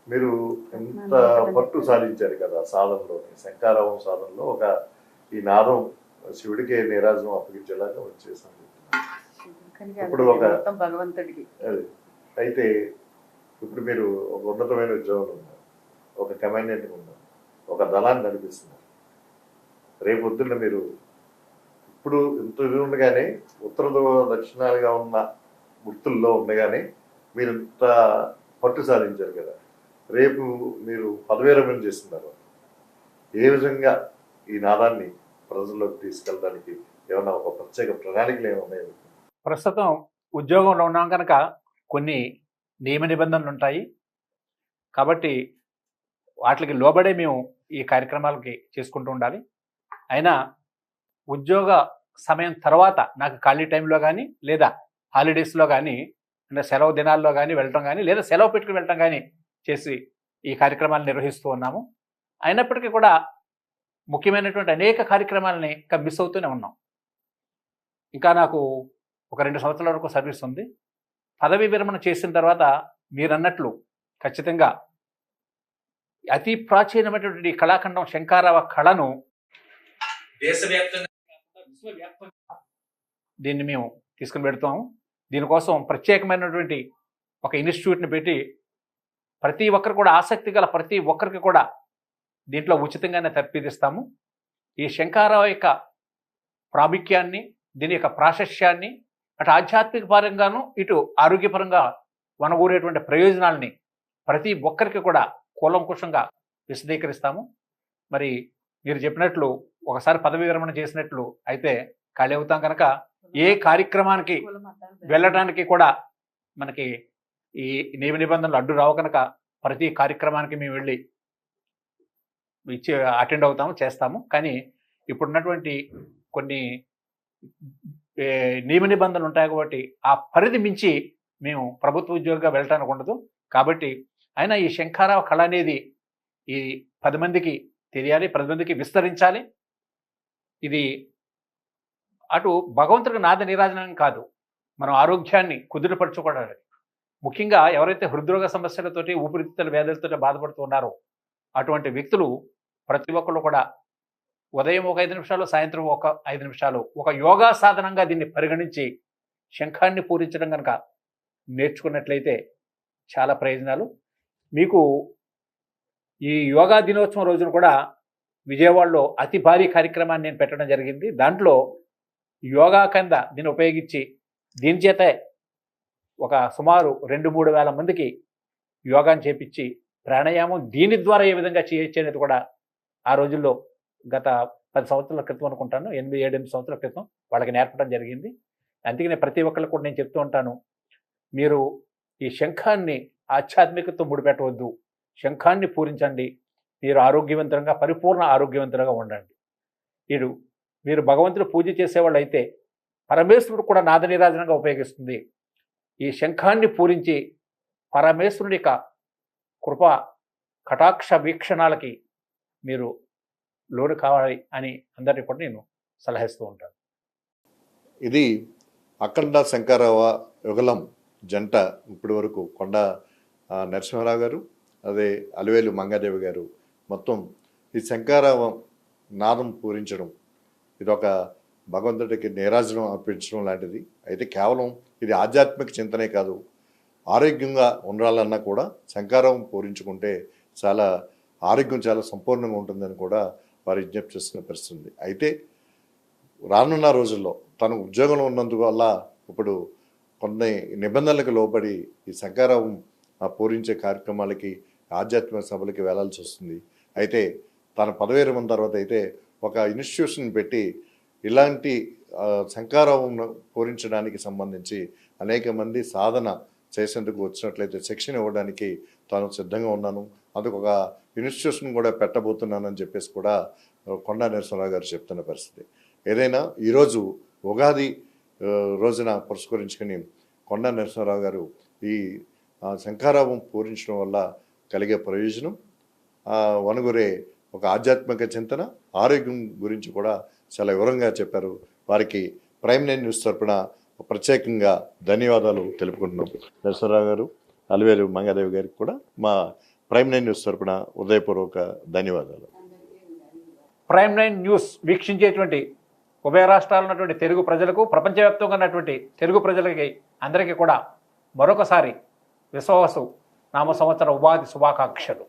మీరు ఎంత పట్టు సాధించారు కదా సాధనలో, శంఖారావం సాధనలో ఈ నాదం శివుడికి నీరాజనం అప్పగించేలాగా వచ్చేసాను. ఇప్పుడు భగవంతుడికి అయితే ఇప్పుడు మీరు ఒక ఉన్నతమైన ఉద్యోగంలో ఉన్నారు, ఒక కమాండెంట్ ఉన్నారు, ఒక దళాన్ని నడిపిస్తున్నారు. రేపు పొద్దున్న మీరు ఇప్పుడు ఇంత ఇది ఉండగానే ఉత్తర దక్షిణాలుగా ఉన్న గుర్తుల్లో ఉండగానే మీరు ఇంత పట్టు సాధించారు కదా. రేపు మీరు పదవీ విరమణ చేస్తున్నారు. ఏ విధంగా ఈ నాదాన్ని ప్రజల్లోకి తీసుకెళ్ళడానికి ఏమన్నా ఒక ప్రత్యేక ప్రణాళికలు ఏమన్నాయి? ప్రస్తుతం ఉద్యోగంలో ఉన్నాం కనుక కొన్ని నియమ నిబంధనలు ఉంటాయి. కాబట్టి వాటికి లోబడే మేము ఈ కార్యక్రమాలకి చేసుకుంటూ ఉండాలి. అయినా ఉద్యోగ సమయం తర్వాత నాకు ఖాళీ టైంలో కానీ లేదా హాలిడేస్లో కానీ అంటే సెలవు దినాల్లో కానీ వెళ్ళటం కానీ లేదా సెలవు పెట్టుకుని వెళ్ళటం కానీ చేసి ఈ కార్యక్రమాలు నిర్వహిస్తూ ఉన్నాము. అయినప్పటికీ కూడా ముఖ్యమైనటువంటి అనేక కార్యక్రమాలని ఇంకా మిస్ అవుతూనే ఉన్నాం. ఇంకా నాకు ఒక 2 సంవత్సరాల వరకు సర్వీస్ ఉంది. పదవీ విరమణ చేసిన తర్వాత మీరన్నట్లు ఖచ్చితంగా అతి ప్రాచీనమైనటువంటి కళాఖండం శంఖారావ కళను దేశవ్యాప్తంగా విశ్వవ్యాప్తంగా దీన్ని మేము తీసుకుని పెడతాము. దీనికోసం ప్రత్యేకమైనటువంటి ఒక ఇన్స్టిట్యూట్ని పెట్టి ప్రతి ఒక్కరు కూడా ఆసక్తి గల ప్రతి ఒక్కరికి కూడా దీంట్లో ఉచితంగానే తర్ఫీదిస్తాము. ఈ శంఖారావు యొక్క ప్రాముఖ్యాన్ని, దీని యొక్క ప్రాశస్యాన్ని అటు ఆధ్యాత్మిక పరంగాను ఇటు ఆరోగ్యపరంగా వనగూరేటువంటి ప్రయోజనాలని ప్రతి ఒక్కరికి కూడా కూలంకుషంగా విశదీకరిస్తాము. మరి మీరు చెప్పినట్లు ఒకసారి పదవీ విరమణ చేసినట్లు అయితే ఖాళీ అవుతాం కనుక ఏ కార్యక్రమానికి వెళ్ళడానికి కూడా మనకి ఈ నియమ నిబంధనలు అడ్డు రావు కనుక ప్రతి కార్యక్రమానికి మేము వెళ్ళి అటెండ్ అవుతాము, చేస్తాము. కానీ ఇప్పుడున్నటువంటి కొన్ని నియమ నిబంధనలు ఉంటాయి కాబట్టి ఆ పరిధి మించి మేము ప్రభుత్వ ఉద్యోగిగా వెళ్ళటానికి ఉండదు. కాబట్టి అయినా ఈ శంఖారావ కళ అనేది ఈ 10 మందికి తెలియాలి, 10 మందికి విస్తరించాలి. ఇది అటు భగవంతుడికి నాద నీరాజనం కాదు, మనం ఆరోగ్యాన్ని కుదురుపరచుకోవడానికి. ముఖ్యంగా ఎవరైతే హృద్రోగ సమస్యలతోటి ఊపిరితిత్తుల వ్యాధులతో బాధపడుతున్నారో అటువంటి వ్యక్తులు ప్రతి ఒక్కళ్ళు కూడా ఉదయం ఒక 5 నిమిషాలు, సాయంత్రం ఒక 5 నిమిషాలు ఒక యోగా సాధనంగా దీన్ని పరిగణించి శంఖాన్ని పూరించడం కనుక నేర్చుకున్నట్లయితే చాలా ప్రయోజనాలు. మీకు ఈ యోగా దినోత్సవం రోజున కూడా విజయవాడలో అతి భారీ కార్యక్రమాన్ని నేను పెట్టడం జరిగింది. దాంట్లో యోగా కింద దీన్ని ఉపయోగించి దీని చేతే ఒక సుమారు 2-3 వేల మందికి యోగాని చేపించి ప్రాణాయామం దీని ద్వారా ఏ విధంగా చేయొచ్చు అనేది కూడా ఆ రోజుల్లో గత 10 సంవత్సరాల క్రితం అనుకుంటాను, 8-7 సంవత్సరాల క్రితం వాళ్ళకి నేర్పడం జరిగింది. అందుకనే ప్రతి ఒక్కరికి కూడా నేను చెప్తూ ఉంటాను, మీరు ఈ శంఖాన్ని ఆధ్యాత్మికతతో ముడిపెట్టవద్దు, శంఖాన్ని పూరించండి, మీరు ఆరోగ్యవంతంగా పరిపూర్ణ ఆరోగ్యవంతులుగా ఉండండి. మీరు భగవంతుడు పూజ చేసేవాళ్ళు అయితే పరమేశ్వరుడు కూడా నాదనీరాజనంగా ఉపయోగిస్తుంది. ఈ శంఖాన్ని పూరించి పరమేశ్వరుడి యొక్క కృప కటాక్ష వీక్షణాలకి మీరు లోను కావాలి అని అందరినీ కూడా నేను సలహిస్తూ ఉంటాను. ఇది అఖండ శంకరవ యుగలం జంట ఇప్పటి వరకు కొండ నరసింహారావు గారు, అదే అలివేలు మంగాదేవి గారు మొత్తం ఈ శంకరవ నాదం పూరించడం ఇదొక భగవంతుడికి నీరాజనం అర్పించడం లాంటిది. అయితే కేవలం ఇది ఆధ్యాత్మిక చింతనే కాదు, ఆరోగ్యంగా ఉండాలన్నా కూడా శంకరం పూరించుకుంటే చాలా ఆరోగ్యం చాలా సంపూర్ణంగా ఉంటుందని కూడా వారు విజ్ఞప్తి చేస్తున్న పరిస్థితి. అయితే రానున్న రోజుల్లో తను ఉద్యోగంలో ఉన్నందువల్ల ఇప్పుడు కొన్ని నిబంధనలకు లోబడి ఈ శంకరం పూరించే కార్యక్రమాలకి ఆధ్యాత్మిక సభలకి వెళ్లాల్సి వస్తుంది. అయితే తన పదవి విరమణ తర్వాత అయితే ఒక ఇన్స్టిట్యూషన్ పెట్టి ఇలాంటి శంకరం పూరించడానికి సంబంధించి అనేక మంది సాధన చేసేందుకు వచ్చినట్లయితే శిక్షణ ఇవ్వడానికి తాను సిద్ధంగా ఉన్నాను, అందుకు ఒక ఇన్స్టిట్యూషన్ కూడా పెట్టబోతున్నానని చెప్పేసి కూడా కొండా నరసింహారావు గారు చెప్తున్న పరిస్థితి. ఏదైనా ఈరోజు ఉగాది రోజున పురస్కరించుకొని కొండా నరసింహారావు గారు ఈ శంఖారావం పూరించడం వల్ల కలిగే ప్రయోజనం, వనుగురే ఒక ఆధ్యాత్మిక చింతన, ఆరోగ్యం గురించి కూడా చాలా వివరంగా చెప్పారు. వారికి ప్రైమ్ 9 న్యూస్ తరపున ప్రత్యేకంగా ధన్యవాదాలు తెలుపుకుంటున్నాం. నరసింహారావు గారు, అలివేలు మంగాదేవి గారికి కూడా మా ప్రైమ్ 9 న్యూస్ తరపున హృదయపూర్వక ధన్యవాదాలు. ప్రైమ్ 9 న్యూస్ వీక్షించేటువంటి ఉభయ రాష్ట్రాలు ఉన్నటువంటి తెలుగు ప్రజలకు, ప్రపంచవ్యాప్తంగా ఉన్నటువంటి తెలుగు ప్రజలకి అందరికీ కూడా మరొకసారి విశ్వాసు నామ సంవత్సర ఉపాధి శుభాకాంక్షలు.